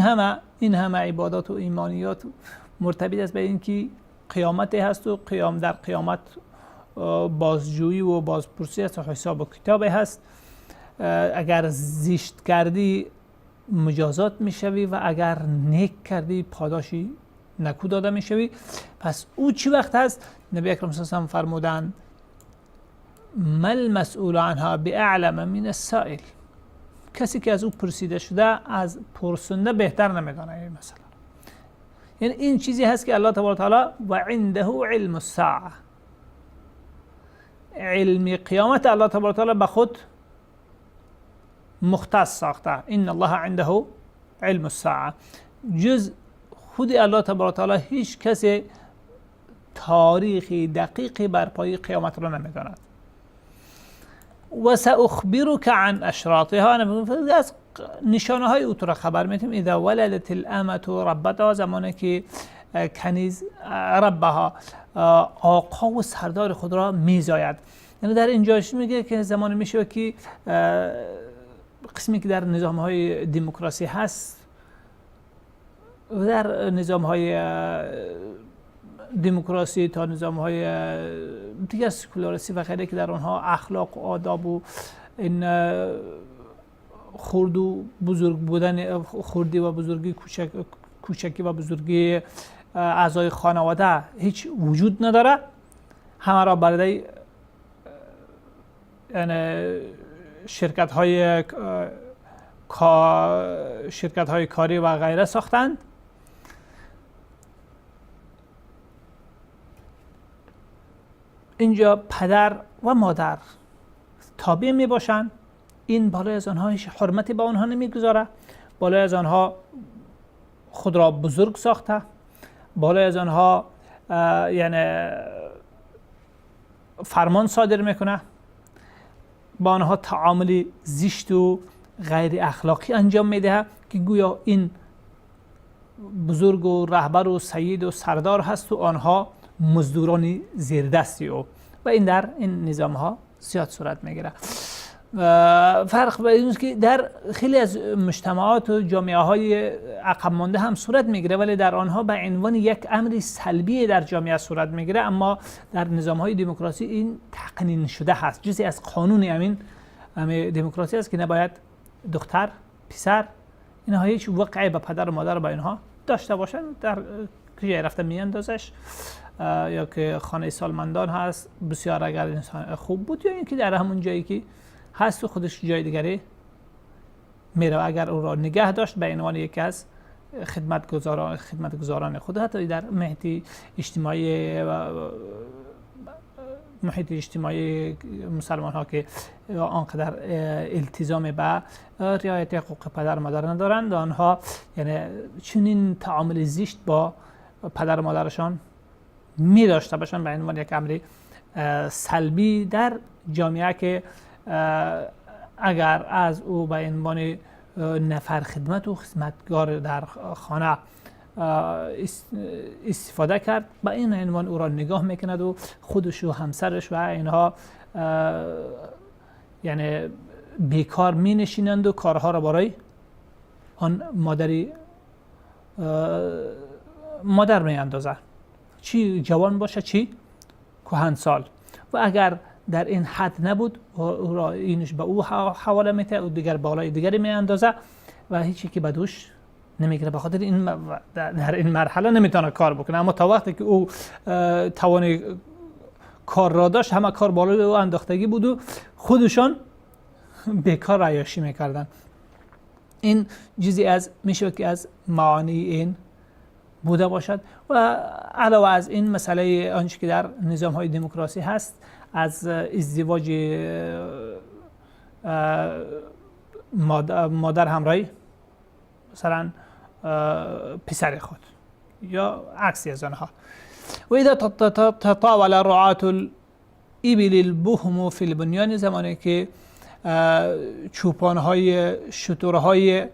همه عبادات و ایمانیات مرتبط است به این که قیامت هست و در قیامت بازجویی و بازپرسی است و حساب و کتاب هست. اگر زشت کردی مجازات میشوی و اگر نیک کردی پاداشی نکو داده میشوی. پس او چی وقت هست؟ نبی اکرم صلی الله علیه و آله فرمودند مل مسئول عنها باعلم من السائل، کسی که از او پرسیده شده از پرسنده بهتر نمیدانه این مسئله. یعنی این چیزی هست که الله تبارک و تعالی و عنده علم الساعه، علم قیامت الله تبارک و تعالی به خود مختص ساخته. ان الله عنده علم الساعه، جز خود الله تبارک و تعالی هیچ کسی تاریخی دقیقی برپای قیامت را نمیداند. و ساخبرک عن اشراطها، از نشانه های او تو را خبر میدیم. اذا ولدت الامه ربتها، زمانی که کنیز ربها آقا و سردار خود را میزاید. یعنی در اینجاش میگه که زمانی میشه که قسمی که در نظام های دموکراسی هست و در نظام های دموکراسی تا نظام های دیگر سکولاریستی و غیره که در آنها اخلاق و آداب و این خرد و بزرگ بودن، خردی و بزرگی، کوچکی و بزرگی اعضای خانواده هیچ وجود نداره، همه را برای یعنی شرکت های کاری و غیره ساختند. اینجا پدر و مادر تابع می باشند. این بالای از آنها هیچ حرمتی به آنها نمیگذاره، بالای از آنها خود را بزرگ ساخته، بالای از آنها یعنی فرمان صادر میکنه، با آنها تعامل زشت و غیر اخلاقی انجام میده که گویا این بزرگ و رهبر و سید و سردار هست و آنها مزدوران زیردستی و این در این نظام ها زیاد صورت میگیره. فرق به این است که در خیلی از مجتمعات و جامعه های عقب مانده هم صورت میگیره، ولی در آنها به عنوان یک امر سلبی در جامعه صورت میگیره، اما در نظام های دموکراسی این تقنین شده هست، جزئی از قانون همین دموکراسی است که نباید دختر، پسر اینها هیچ وقعی به پدر و مادر با اینها داشته باشن. در کجای رفته میاندازش، یا که خانه سالمندان هست، بسیار اگر انسان خوب بود، یا اینکه در همون جایی که هست و خودش جای دیگری میره، اگر او را نگه داشت به عنوان یکی از خدمتگزاران خود. حتی در محیط اجتماعی مسلمان ها که آنقدر التزام به رعایت حقوق پدر و مادر ندارند، آنها یعنی چنین تعامل زشت با پدر و مادرشان می داشته باشند به عنوان یک امر سلبی در جامعه، که اگر از او به عنوان نفر خدمت و خدمتگار در خانه استفاده کرد، با این عنوان او را نگاه میکند و خودش و همسرش و اینها یعنی بیکار می نشینند و کارها را برای آن مادر می اندازند، چی جوان باشه چی کهنسال. و اگر در این حد نبود او را اینش به او حواله میده و دیگر بالای دیگری می اندازه و هیچی که بدوش نمیگیره، به خاطر این در این مرحله نمیتونه کار بکنه. اما تا وقتی که او توان کار را داشت، همه کار بالای او انداختگی بود و خودشان بیکار عیاشی میکردن. این چیزی از میشه که از معانی این بوده باشد. و علاوه از این مسئله آنچه که در نظام های دموکراسی هست، از ازدواج مادر همراهی مثلا پسر خود یا عکسی از آنها. و اذا تطاول رعاة الابل البهم فی البنیان، زمانی که چوپانهای شترهای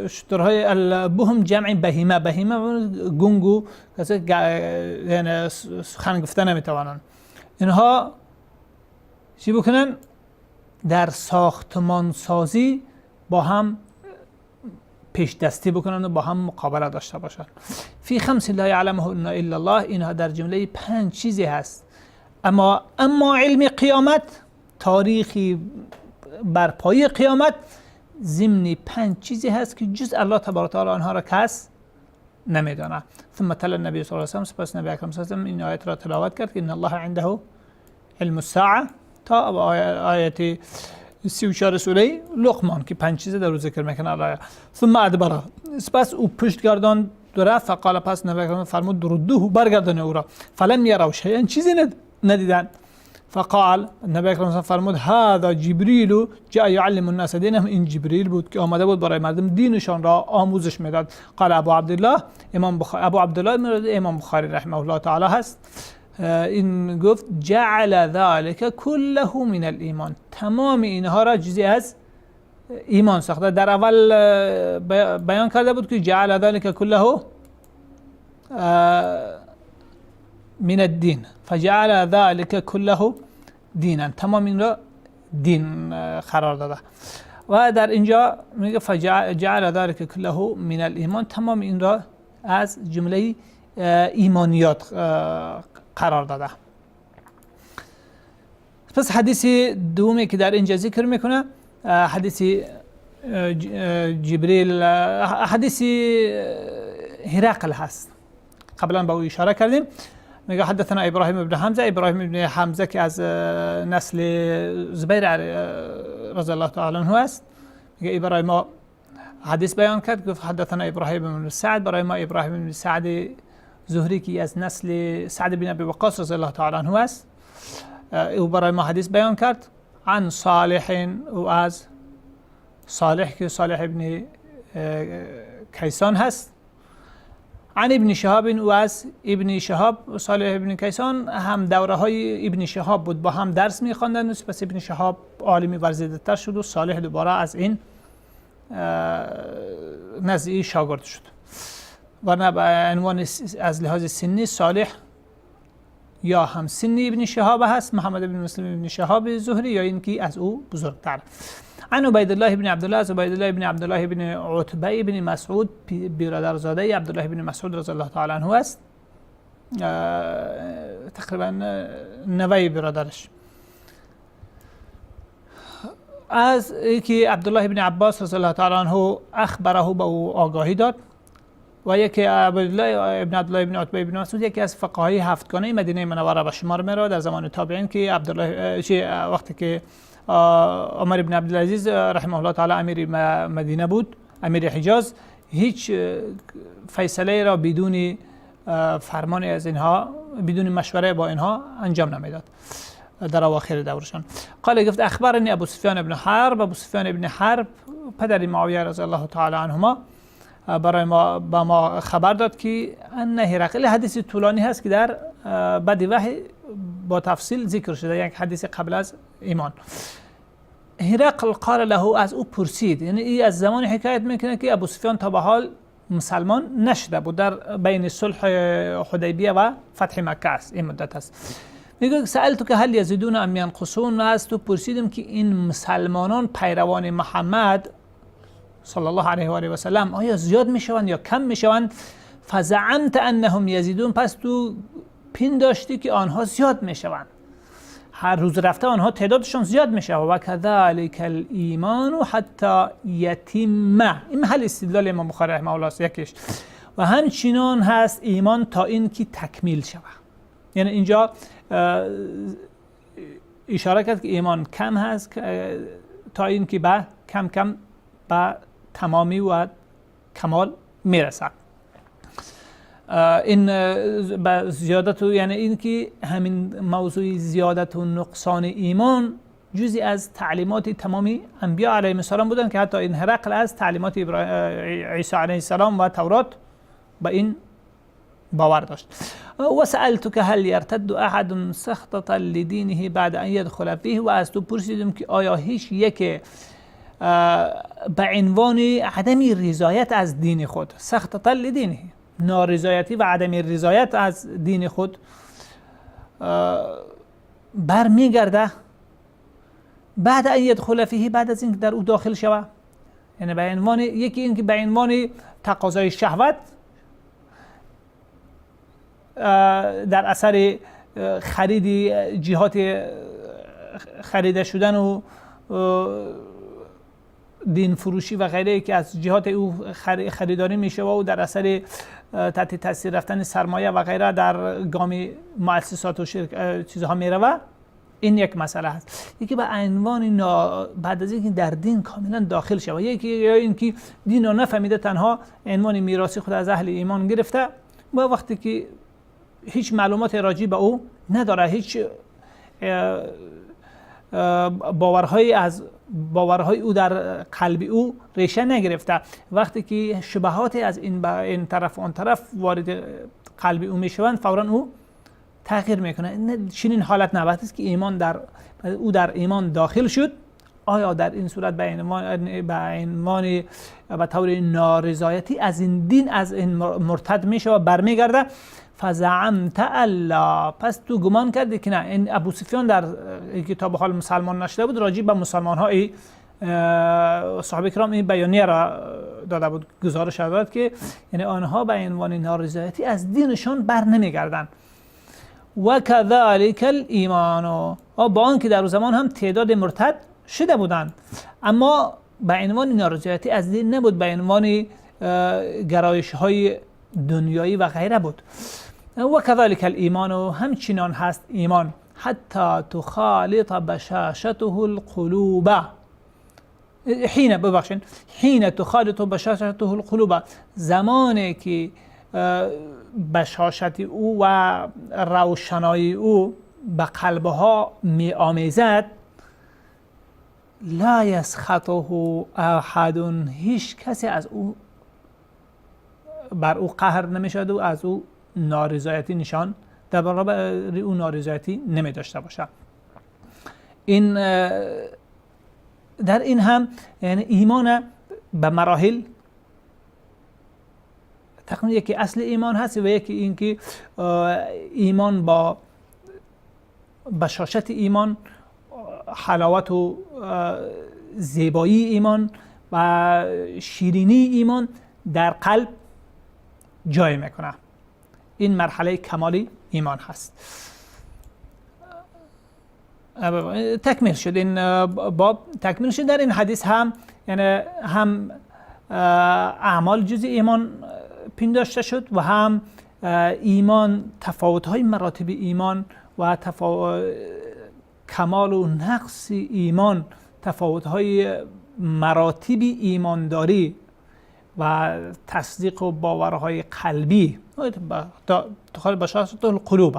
شترهای البهم جمع بهیمه، گنگو کسی یعنی سخن گفته نمیتوانند، اینها چی بکنن؟ در ساختمان سازی با هم پیش دستی بکنن و با هم مقابله داشته باشن. فی خمس لا یعلمهن الا الله، اینها در جمله 5 چیزی هست، اما علم قیامت، تاریخی برپایی قیامت، ضمن 5 چیزی هست که جز الله تبارک و تعالی آنها را کس نمیداند. ثم تلا النبی صلی الله علیه و سلم، سپس نبی اکرم صلی الله علیه و سلم این آیت را تلاوت کرد که ان الله عنده علم الساعه، تا آیت 34 سوره لقمان که 5 چیز در رو ذکر میکنه الله. ثم ادبر، سپس او پشت گرداند و فقال، پس نبی اکرم فرمود دردوه، برگردانه او را. فلم یروا شیئا، چیزی ندیدند. فقال، نبی اکرم فرمود هذا جبریل جاء یعلم الناس دینهم، این جبریل بود که آمده بود برای مردم دینشان را آموزش میداد. قال ابو عبدالله، ابو عبدالله امام بخاری رحمه الله تعالی هست، این گفت جعل ذلك كله من الایمان، تمام اینها را جزئی از ایمان ساخته. در اول بیان کرده بود که جعل ذلك كله من الدین، فجعل ذلك كله دینا، تمام این را دین قرار داده. و در اینجا میگه فجعل ذلك كله من الایمان، تمام این را از جمله ایمانیات قرار داده. پس حدیث دومی که در اینجا ذکر میکنه، حدیث جبریل، حدیثی هرقل هست، قبلا به او اشاره کردیم. میگه حدثنا ابراهیم ابن حمزه که از نسل زبیر رضی الله تعالی عنه است. میگه ابراهیم حدیث بیان کرد، گفت حدثنا ابراهیم بن سعد، برای ما ابراهیم بن سعد زهری که از نسل سعد بن ابی وقاص رضی الله تعالی عنه است، او برای ما حدیث بیان کرد. عن صالح، او از صالح که صالح ابن کیسان هست. عن ابن شهاب، او از ابن شهاب. صالح ابن کیسان هم دوره های ابن شهاب بود، با هم درس می‌خواندند، پس ابن شهاب عالمی ورزیده تر شد و صالح دوباره از این نزدی شاگرد شد. ورنه به عنوان از لحاظ سنی صالح یا هم سنی ابن شهاب هست، محمد ابن مسلم ابن شهاب زهری، یا اینکه از او بزرگتر. عن عبید الله ابن عبدالله، از عبید الله ابن عبدالله ابن عتبه ابن مسعود، برادرزاده عبدالله ابن مسعود رضی الله تعالی عنه است، تقریبا نوی برادرش. از یکی عبدالله ابن عباس رضی الله تعالی عنه اخبره، به او آگاهی داد. و یکی عبدالله ابن عتبه ابن مسعود یکی از فقهای هفتگانه مدینه منوره به شمار میرود در زمان تابعین، که عبدالله وقتی که عمر ابن عبدالعزیز رحمه الله تعالی امیر مدینه بود، امیر حجاز، هیچ فیصله را بدون فرمان از اینها، بدون مشوره با اینها انجام نمیداد در اواخر دورشان. قال، گفت اخبرنی ابو سفیان ابن حرب، ابو سفیان ابن حرب پدر معاویه رضی الله تعالی عنهما برای ما با ما خبر داد که ان هرقل، حدیث طولانی هست که در بعد وحی با تفصیل ذکر شده، یک حدیث قبل از ایمان. هرقل قال له، از او پرسید، یعنی ای از زمان حکایت میکنه که ابو سفیان تا به حال مسلمان نشده بود، در بین صلح حدیبیه و فتح مکه است، این مدت است. میگه سألتو که هل یزیدون ام ینقصون، از تو پرسیدم که این مسلمانان پیروان محمد صلی الله علیه و آله و سلم آیا زیاد میشوند یا کم میشوند؟ فزعمت انهم یزیدون، پس تو پنداشتی که آنها زیاد میشوند، هر روز رفته آنها تعدادشون زیاد میشه. و کذالک الایمان حتی یتم، این محل استدلال امام بخاری رحمه الله است یکیش. و همچنان هست ایمان تا این که تکمیل شود، یعنی اینجا اشاره کرد که ایمان کم هست تا این که به کم کم به تمامی و کمال میرسد. این به زیادت، یعنی این که همین موضوع زیادت و نقصان ایمان جزئی از تعلیمات تمامی انبیاء علیهم السلام بودن، که حتی این هرقل از تعلیمات عیسی علیه السلام و تورات به این باور داشت. و سألتک هل یرتد احد سخطة لدینه بعد ان یدخل فیه، و از تو پرسیدم که آیا هیچ یک به عنوان عدم رضایت از دین خود، سخطة لدینه، نارضایتی و عدم رضایت از دین خود برمیگرده بعد ان یدخل فیه، بعد از اینکه در او داخل شود، یعنی به عنوان یکی اینکه به عنوان تقاضای شهوت در اثر خرید جهات خریده شدن و دین فروشی و غیره که از جهات او خریداری میشه و در اثر تحت تاثیر رفتن سرمایه و غیره در گام مؤسسات و چیزها میره، این یک مسئله هست. یکی به عنوان بعد از اینکه در دین کاملا داخل شود، یکی یا اینکه دین رو نفهمیده، تنها عنوان میراثی خود از اهل ایمان گرفته و وقتی که هیچ معلومات راجع به او نداره، هیچ باورهای او در قلب او ریشه نگرفته، وقتی که شبهات از این طرف و آن طرف وارد قلب او میشوند فوراً او تغییر میکنه. چنین حالت نباید است که او در ایمان داخل شد، آیا در این صورت به عنوان به طور نارضایتی از این دین، از این مرتد میشه و برمیگرده. فزعمت الله، پس تو گمان کردی که نه، این ابو سفیان در کتاب حال مسلمان نشده بود، راجع به مسلمان های صحابه کرام این بیانیه را داده بود، گزارش داد که یعنی آنها به عنوان نارضایتی از دینشان بر نمیگردن. و کذالک الایمان، با آنکه در زمان هم تعداد مرتد شده بودند، اما به عنوان نارضایتی از دین نبود، به عنوان گرایش های دنیایی و غیره بود. و کذالک الایمان، و همچنان هست ایمان، حتی تخالط بشاشته القلوب، حین تخالط بشاشته القلوب، زمانی که بشاشت او و روشنایی او به قلبها می آمیزد، لا یسخطه احد، هیچ کسی از او بر او قهر نمی شد و از او نارضایتی نشان در برابر او نارضایتی نمی داشته باشه. این در این هم یعنی ایمان به مراحل، تقریبا یکی اصل ایمان هست و یکی این که ایمان با بشاشت ایمان، حلاوت و زیبایی ایمان و شیرینی ایمان در قلب جای میکنه. این مرحله کمالی ایمان هست. تکمیل شد این باب، تکمیل شد. در این حدیث هم یعنی هم اعمال جزء ایمان پنداشته شد و هم ایمان، تفاوت‌های مراتب ایمان و کمال و نقص ایمان، تفاوت‌های مراتب ایمانداری و تصدیق و باورهای قلبی، داخل بشاشت القلوب،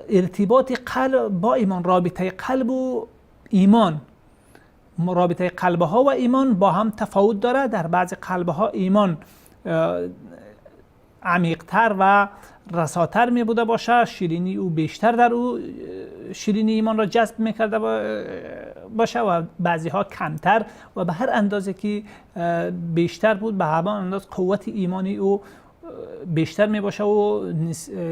ارتباط قلب با ایمان، رابطه قلب و ایمان، رابطه قلبها و ایمان با هم تفاوت داره. در بعض قلبها ایمان عمیق‌تر و رساتر می بوده باشه، شیرینی او بیشتر در او شیرینی ایمان را جذب میکرده باشه و بعضی ها کمتر، و به هر اندازه که بیشتر بود به همان انداز قوت ایمانی او بیشتر می باشه و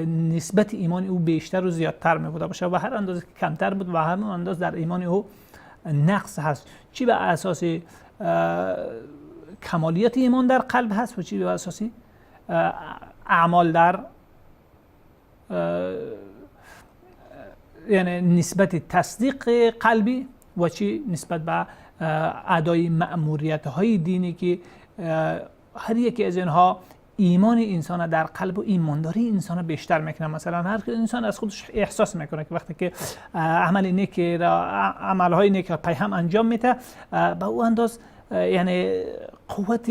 نسبت ایمانی او بیشتر و زیادتر می بوده باشه، و هر اندازه که کمتر بود و همون انداز در ایمان او نقص هست. چی به اساس کمالیت ایمان در قلب هست و چی به اساس اعمال در یعنی نسبت تصدیق قلبی و چی نسبت به ادای مأموریت های دینی که هر یکی از اینها ایمان انسان در قلب و ایمانداری انسان بیشتر میکنه. مثلا هر انسان از خودش احساس میکنه که وقتی که عمل نیک را عملهای نیک را پیهم انجام میده، به او انداز یعنی قوت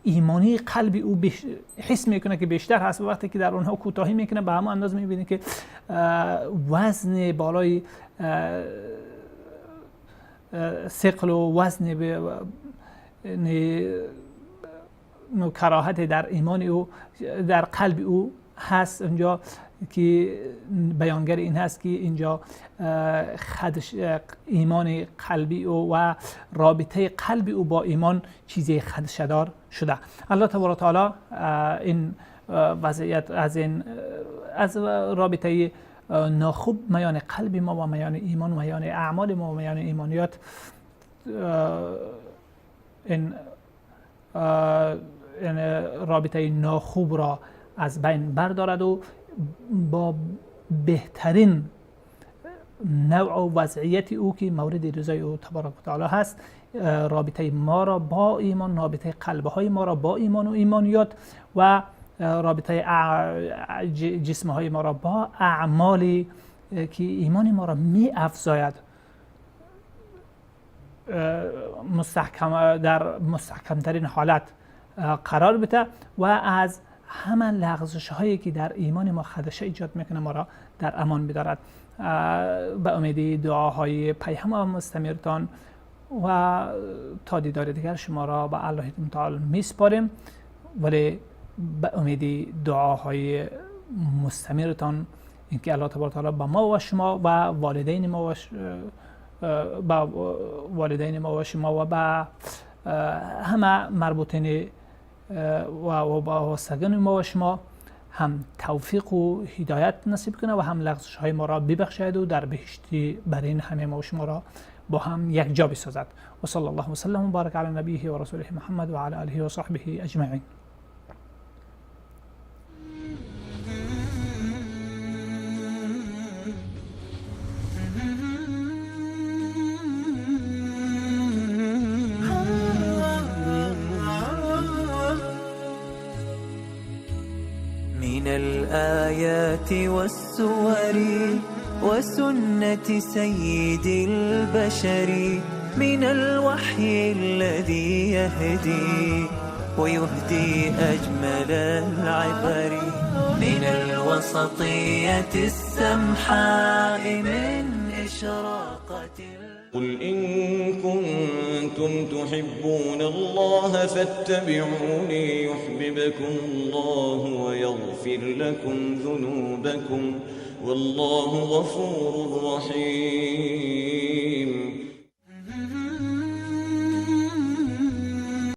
ایمانی قلبی او حس میکنه که بیشتر هست، و وقتی که در اونها کوتاهی میکنه به همون انداز میبینه که وزن بالای ثقل و وزن کراهت در ایمان او در قلب او هست. اینجا که بیانگر این هست که اینجا خدش ایمان قلبی او و رابطه قلبی او با ایمان چیزی خدشه‌دار شده. الله تبارک و تعالی این وضعیت از رابطه ناخوب میان قلب ما و میان ایمان و میان اعمال ما و میان ایمانیات این رابطه ناخوب را از بین بردارد و با بهترین نوع و وضعیت او که مورد رضای او تبارک و تعالی هست، رابطه ما را با ایمان، رابطه قلب‌های ما را با ایمان و ایمانیات و رابطه جسم‌های ما را با اعمالی که ایمان ما را می افزاید در محکم‌ترین حالت قرار بده و از همه لغزش هایی که در ایمان ما خدشه ایجاد میکنه ما را در امان بدارد. به امید دعاهای پیام مستمرتان و تا دیدار دیگر شما را به الله تعالی میسپاریم، ولی به امید دعاهای مستمرتان اینکه الله تبارک و تعالی به ما و شما و والدین ما و شما و به همه مربوطین و با سگان ما و شما هم توفیق و هدایت نصیب کنه و هم لغزش های ما را ببخشد و در بهشتی برای همه ما و شما را با هم یک جا بسازد. و صلی الله وسلم و بارک علی نبیه و رسوله محمد و علی آله و صحبه اجمعین. من الآيات والسور وسنة سيد البشر، من الوحي الذي يهدي ويهدي أجمل العبر، من الوسطية السمحاء من إشراقة. قل إن كنتم تحبون الله فاتبعوني يحببكم الله ويغفر لكم ذنوبكم والله غفور رحيم.